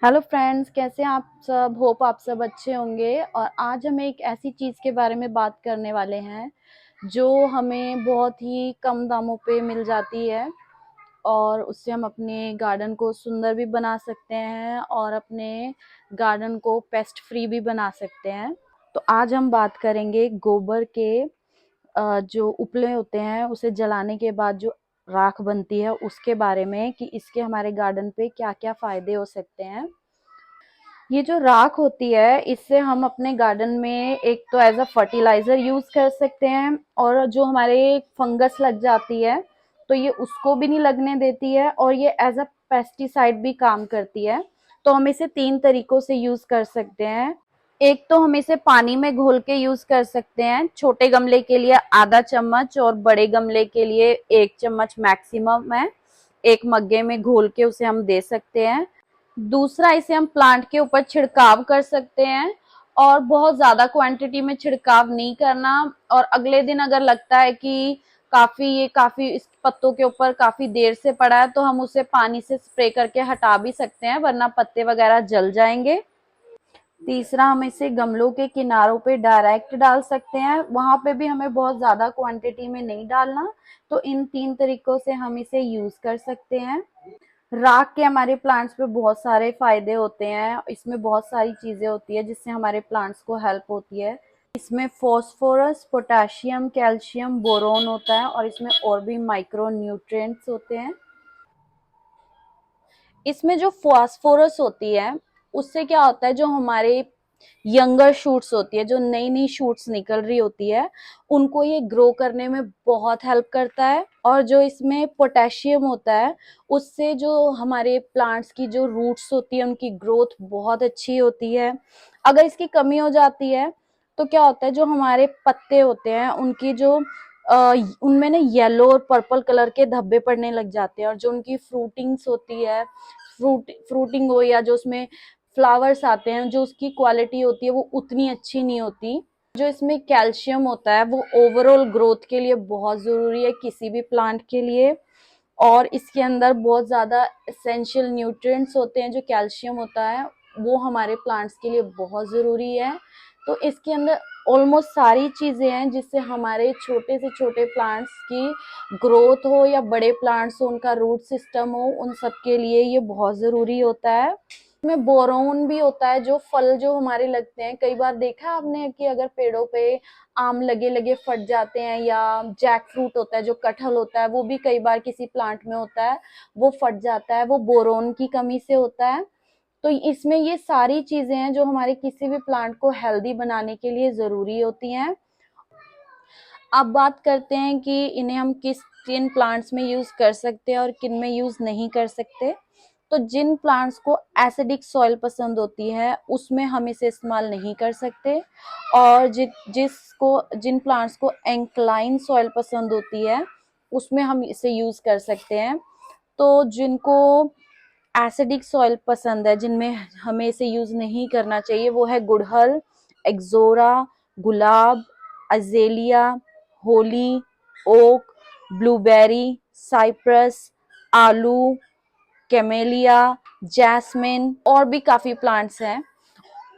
Hello friends, कैसे हैं आप सब। होप आप सब अच्छे होंगे। और आज हम एक ऐसी चीज़ के बारे में बात करने वाले हैं जो हमें बहुत ही कम दामों पे मिल जाती है और उससे हम अपने गार्डन को सुंदर भी बना सकते हैं और अपने गार्डन को पेस्ट फ्री भी बना सकते हैं। तो आज हम बात करेंगे गोबर के जो उपले होते हैं उसे जलाने के बाद जो राख बनती है उसके बारे में कि इसके हमारे गार्डन पे क्या क्या फायदे हो सकते हैं। ये जो राख होती है इससे हम अपने गार्डन में एक तो एज अ फर्टिलाइजर यूज कर सकते हैं और जो हमारे फंगस लग जाती है तो ये उसको भी नहीं लगने देती है और ये एज अ पेस्टिसाइड भी काम करती है। तो हम इसे 3 तरीकों से यूज कर सकते हैं। एक तो हम इसे पानी में घोल के यूज कर सकते हैं। छोटे गमले के लिए आधा चम्मच और बड़े गमले के लिए 1 चम्मच मैक्सिमम है। एक मग्गे में घोल के उसे हम दे सकते हैं। दूसरा, इसे हम प्लांट के ऊपर छिड़काव कर सकते हैं और बहुत ज्यादा क्वांटिटी में छिड़काव नहीं करना। और अगले दिन अगर लगता है कि काफी इस पत्तों के ऊपर काफी देर से पड़ा है तो हम उसे पानी से स्प्रे करके हटा भी सकते हैं, वरना पत्ते वगैरह जल जाएंगे। तीसरा, हम इसे गमलों के किनारों पे डायरेक्ट डाल सकते हैं, वहां पे भी हमें बहुत ज्यादा क्वांटिटी में नहीं डालना। तो इन 3 तरीकों से हम इसे यूज कर सकते हैं। राख के हमारे प्लांट्स पे बहुत सारे फायदे होते हैं। इसमें बहुत सारी चीजें होती है जिससे हमारे प्लांट्स को हेल्प होती है। इसमें फास्फोरस, पोटेशियम, कैल्शियम, बोरोन होता है और इसमें और भी माइक्रो न्यूट्रिएंट्स होते हैं। इसमें जो फास्फोरस होती है उससे क्या होता है, जो हमारे यंगर शूट्स होती है, जो नई नई शूट्स निकल रही होती है, उनको ये ग्रो करने में बहुत हेल्प करता है। और जो इसमें पोटेशियम होता है उससे जो हमारे प्लांट्स की जो रूट्स होती है उनकी ग्रोथ बहुत अच्छी होती है। अगर इसकी कमी हो जाती है तो क्या होता है, जो हमारे पत्ते होते हैं उनकी जो उनमें ना येलो और पर्पल कलर के धब्बे पड़ने लग जाते हैं और जो उनकी फ्रूटिंग्स होती है, फ्रूटिंग हो या जो उसमें फ्लावर्स आते हैं, जो उसकी क्वालिटी होती है वो उतनी अच्छी नहीं होती। जो इसमें कैल्शियम होता है वो ओवरऑल ग्रोथ के लिए बहुत जरूरी है किसी भी प्लांट के लिए। और इसके अंदर बहुत ज्यादा एसेंशियल न्यूट्रिएंट्स होते हैं। जो कैल्शियम होता है वो हमारे प्लांट्स के लिए बहुत जरूरी है। तो इसके अंदर ऑलमोस्ट सारी चीजें हैं जिससे हमारे छोटे से छोटे प्लांट्स की ग्रोथ हो या बड़े प्लांट्स हो, उनका रूट सिस्टम हो, उन सब के लिए ये बहुत जरूरी होता है। इसमें बोरोन भी होता है। जो फल जो हमारे लगते हैं, कई बार देखा है आपने कि अगर पेड़ों पे आम लगे लगे फट जाते हैं, या जैक फ्रूट होता है, जो कटहल होता है, वो भी कई बार किसी प्लांट में होता है, वो फट जाता है, वो बोरोन की कमी से होता है। तो इसमें ये सारी चीजें हैं जो हमारे किसी भी प्लांट को हेल्दी बनाने के लिए जरूरी होती हैं। अब बात करते हैं कि इन्हें हम किन प्लांट्स में यूज कर सकते हैं और किन में यूज नहीं कर सकते। तो जिन प्लांट्स को एसिडिक सॉइल पसंद होती है उसमें हम इसे इस्तेमाल नहीं कर सकते। और जिन प्लांट्स को एंक्लाइन सॉइल पसंद होती है उसमें हम इसे यूज कर सकते हैं। तो जिनको एसिडिक सॉइल पसंद है, जिनमें हमें इसे यूज नहीं करना चाहिए, वो है गुड़हल, एक्सोरा, गुलाब, azalea, holly, oak, blueberry, cypress, आलू, कैमेलिया, जैस्मिन और भी काफी प्लांट्स हैं।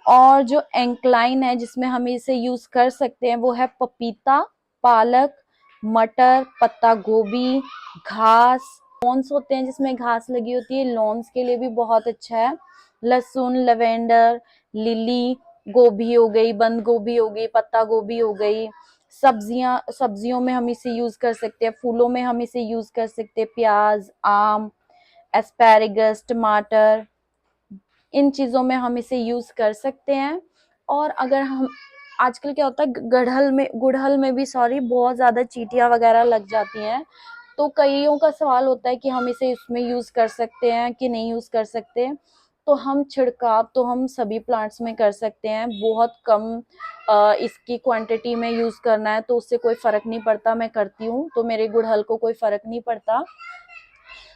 और जो एंक्लाइन है जिसमें हम इसे यूज कर सकते हैं वो है पपीता, पालक, मटर, पत्ता गोभी, घास, लॉन्स होते हैं जिसमें घास लगी होती है, लॉन्स के लिए भी बहुत अच्छा है। लहसुन, लेवेंडर, लिली, गोभी हो गई, बंद गोभी हो गई, पत्ता गोभी हो गई। सब्जियों में हम इसे यूज कर सकते हैं, फूलों में हम इसे यूज कर सकते हैं, प्याज, आम, एस्पैरेगस, टमाटर, इन चीजों में हम इसे यूज कर सकते हैं। और अगर हम आजकल क्या होता है, गुड़हल में भी सॉरी बहुत ज्यादा चींटियां वगैरह लग जाती हैं। तो कईयों का सवाल होता है कि हम इसे इसमें यूज कर सकते हैं कि नहीं यूज कर सकते। तो हम छिड़काव तो हम सभी प्लांट्स में कर सकते हैं, बहुत कम इसकी क्वांटिटी में यूज करना है तो उससे कोई फर्क नहीं पड़ता। मैं करती हूँ तो मेरे गुड़हल को कोई फर्क नहीं पड़ता।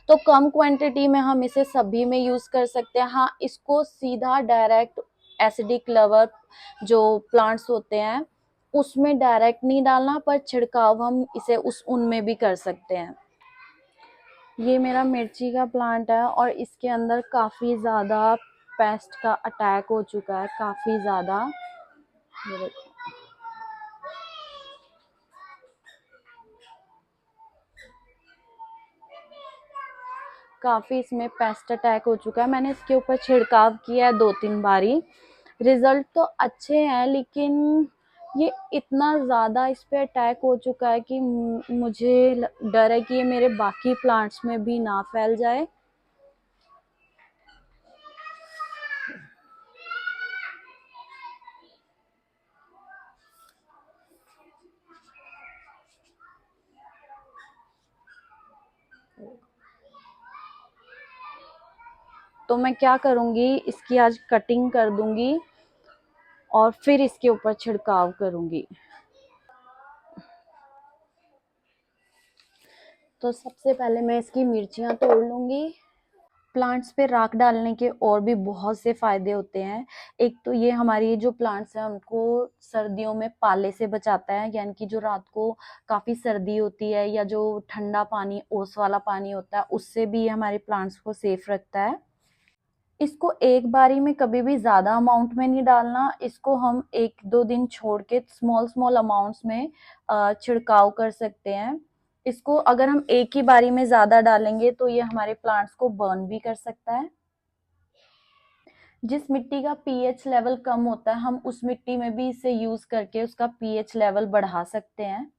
तो कम क्वांटिटी में हम इसे सभी में यूज कर सकते हैं। हाँ, इसको सीधा डायरेक्ट एसिडिक लवर जो प्लांट्स होते हैं उसमें डायरेक्ट नहीं डालना, पर छिड़काव हम इसे उनमें भी कर सकते हैं। ये मेरा मिर्ची का प्लांट है और इसके अंदर काफी ज्यादा पेस्ट का अटैक हो चुका है काफी ज्यादा। ये देखो, काफी इसमें पेस्ट अटैक हो चुका है। मैंने इसके ऊपर छिड़काव किया है 2-3 बारी, रिजल्ट तो अच्छे हैं, लेकिन ये इतना ज़्यादा इस पे अटैक हो चुका है कि मुझे डर है कि ये मेरे बाकी प्लांट्स में भी ना फैल जाए। तो मैं क्या करूँगी, इसकी आज कटिंग कर दूंगी और फिर इसके ऊपर छिड़काव करूंगी। तो सबसे पहले मैं इसकी मिर्चियाँ तोड़ लूंगी। प्लांट्स पे राख डालने के और भी बहुत से फायदे होते हैं। एक तो ये हमारी जो प्लांट्स हैं उनको सर्दियों में पाले से बचाता है, यानी कि जो रात को काफी सर्दी होती है या जो ठंडा पानी, ओस वाला पानी होता है, उससे भी ये हमारे प्लांट्स को सेफ रखता है। इसको एक बारी में कभी भी ज्यादा अमाउंट में नहीं डालना, इसको हम 1-2 दिन छोड़ के स्मॉल स्मॉल अमाउंट्स में छिड़काव कर सकते हैं। इसको अगर हम एक ही बारी में ज्यादा डालेंगे तो ये हमारे प्लांट्स को बर्न भी कर सकता है। जिस मिट्टी का पीएच लेवल कम होता है, हम उस मिट्टी में भी इसे यूज करके उसका पीएच लेवल बढ़ा सकते हैं।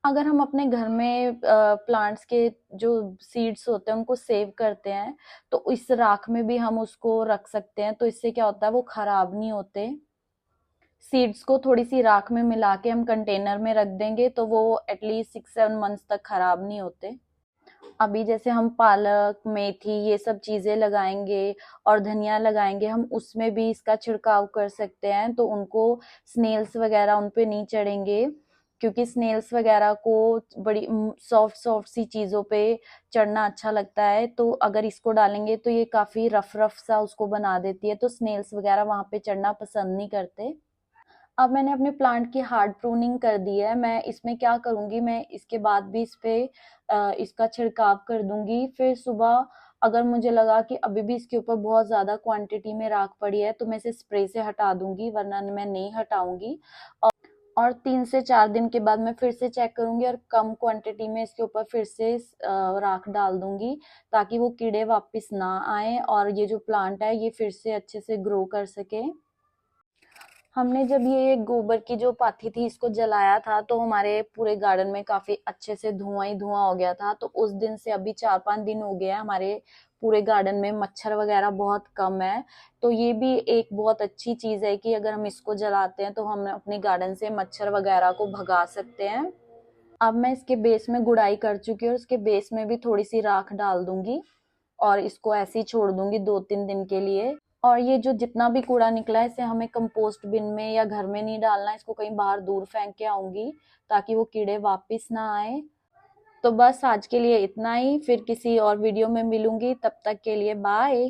अगर हम अपने घर में प्लांट्स के जो सीड्स होते हैं उनको सेव करते हैं, तो इस राख में भी हम उसको रख सकते हैं। तो इससे क्या होता है, वो खराब नहीं होते। सीड्स को थोड़ी सी राख में मिला के हम कंटेनर में रख देंगे तो वो एटलीस्ट 6-7 मंथ्स तक खराब नहीं होते। अभी जैसे हम पालक, मेथी ये सब चीजें लगाएंगे और धनिया लगाएंगे, हम उसमें भी इसका छिड़काव कर सकते हैं, तो उनको स्नेल्स वगैरह उन पे नहीं चढ़ेंगे, क्योंकि स्नेल्स वगैरह को बड़ी सॉफ्ट सॉफ्ट सी चीजों पे चढ़ना अच्छा लगता है। तो अगर इसको डालेंगे तो ये काफी रफ रफ सा उसको बना देती है, तो स्नेल्स वगैरह वहां पे चढ़ना पसंद नहीं करते। अब मैंने अपने प्लांट की हार्ड प्रूनिंग कर दी है। मैं इसमें क्या करूंगी, मैं इसके बाद भी इस पे इसका छिड़काव कर दूंगी। फिर सुबह अगर मुझे लगा कि अभी भी इसके ऊपर बहुत ज्यादा क्वांटिटी में राख पड़ी है तो मैं इसे स्प्रे से हटा दूंगी, वरना मैं नहीं हटाऊंगी। और 3 से 4 दिन के बाद मैं फिर से चेक करूंगी और कम क्वांटिटी में इसके ऊपर फिर से राख डाल दूंगी, ताकि वो कीड़े वापस ना आए और ये जो प्लांट है ये फिर से अच्छे से ग्रो कर सके। हमने जब ये गोबर की जो पाथी थी इसको जलाया था तो हमारे पूरे गार्डन में काफी अच्छे से धुआं ही धुआं हो गया था। तो उस दिन से अभी 4-5 दिन हो गया है, हमारे पूरे गार्डन में मच्छर वगैरह बहुत कम है। तो ये भी एक बहुत अच्छी चीज है कि अगर हम इसको जलाते हैं तो हम अपने गार्डन से मच्छर वगैरह को भगा सकते हैं। अब मैं इसके बेस में गुड़ाई कर चुकी हूँ और इसके बेस में भी थोड़ी सी राख डाल दूंगी और इसको ऐसे ही छोड़ दूंगी 2-3 दिन के लिए। और ये जो जितना भी कूड़ा निकला है इसे हमें कंपोस्ट बिन में या घर में नहीं डालना, इसको कहीं बाहर दूर फेंक के आऊंगी ताकि वो कीड़े वापस ना आए। तो बस आज के लिए इतना ही, फिर किसी और वीडियो में मिलूंगी, तब तक के लिए बाय।